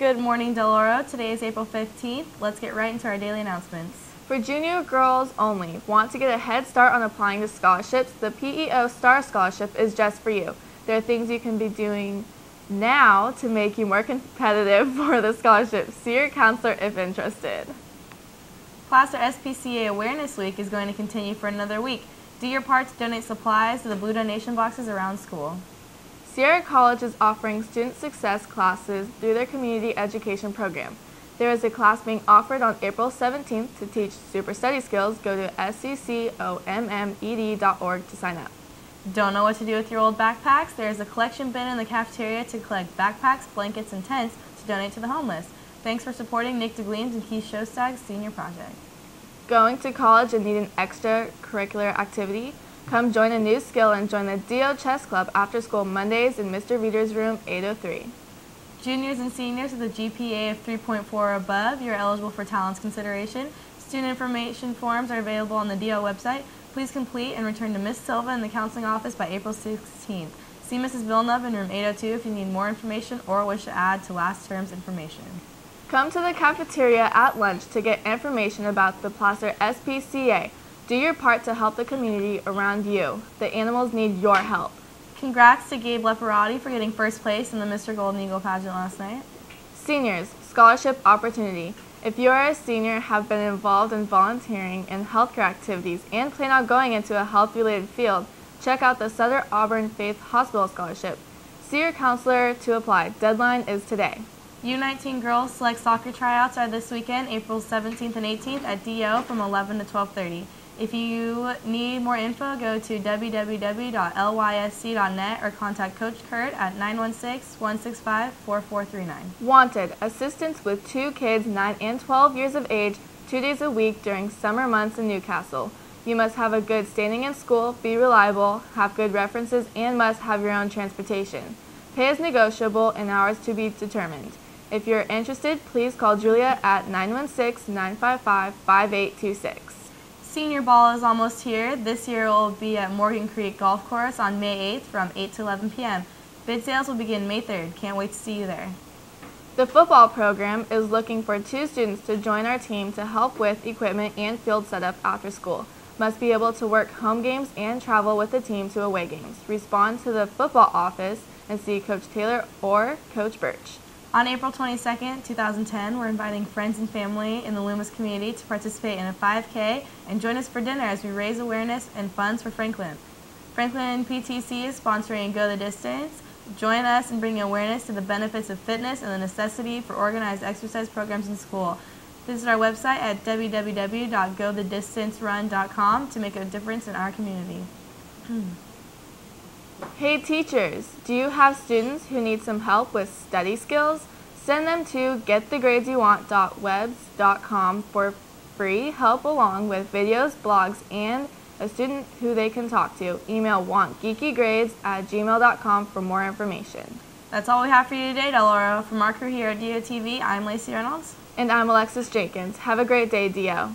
Good morning, Del Oro. Today is April 15th. Let's get right into our daily announcements. For junior girls only, want to get a head start on applying to scholarships? The PEO Star Scholarship is just for you. There are things you can be doing now to make you more competitive for the scholarship. See your counselor if interested. Placer SPCA Awareness Week is going to continue for another week. Do your part to donate supplies to the blue donation boxes around school. Sierra College is offering student success classes through their community education program. There is a class being offered on April 17th to teach super study skills. Go to scommed.org to sign up. Don't know what to do with your old backpacks? There is a collection bin in the cafeteria to collect backpacks, blankets, and tents to donate to the homeless. Thanks for supporting Nick DeGleams and Keith Shostag's senior project. Going to college and need an extracurricular activity? Come join a new skill and join the DO Chess Club after school Mondays in Mr. Reader's room 803. Juniors and seniors with a GPA of 3.4 or above, you're eligible for talents consideration. Student information forms are available on the DO website. Please complete and return to Ms. Silva in the counseling office by April 16th. See Mrs. Villeneuve in room 802 if you need more information or wish to add to last term's information. Come to the cafeteria at lunch to get information about the Placer SPCA. Do your part to help the community around you. The animals need your help. Congrats to Gabe Leporati for getting first place in the Mr. Golden Eagle pageant last night. Seniors, scholarship opportunity. If you are a senior, have been involved in volunteering and healthcare activities, and plan on going into a health-related field, check out the Sutter Auburn Faith Hospital Scholarship. See your counselor to apply. Deadline is today. U19 girls select soccer tryouts are this weekend, April 17th and 18th at DO from 11 to 12:30. If you need more info, go to www.lysc.net or contact Coach Kurt at 916-165-4439. Wanted, assistance with 2 kids 9 and 12 years of age, 2 days a week during summer months in Newcastle. You must have a good standing in school, be reliable, have good references, and must have your own transportation. Pay is negotiable and hours to be determined. If you're interested, please call Julia at 916-955-5826. Senior Ball is almost here. This year it will be at Morgan Creek Golf Course on May 8th from 8 to 11 p.m. Bid sales will begin May 3rd. Can't wait to see you there. The football program is looking for 2 students to join our team to help with equipment and field setup after school. Must be able to work home games and travel with the team to away games. Respond to the football office and see Coach Taylor or Coach Birch. On April 22nd, 2010, we're inviting friends and family in the Loomis community to participate in a 5K and join us for dinner as we raise awareness and funds for Franklin. Franklin PTC is sponsoring Go the Distance. Join us in bringing awareness to the benefits of fitness and the necessity for organized exercise programs in school. Visit our website at www.gothedistancerun.com to make a difference in our community. Hey teachers, do you have students who need some help with study skills? Send them to getthegradesYouWant.webs.com for free help along with videos, blogs, and a student who they can talk to. Email wantgeekygrades@gmail.com for more information. That's all we have for you today, Del Oro. From our crew here at DOTV, I'm Lacey Reynolds. And I'm Alexis Jenkins. Have a great day, DO.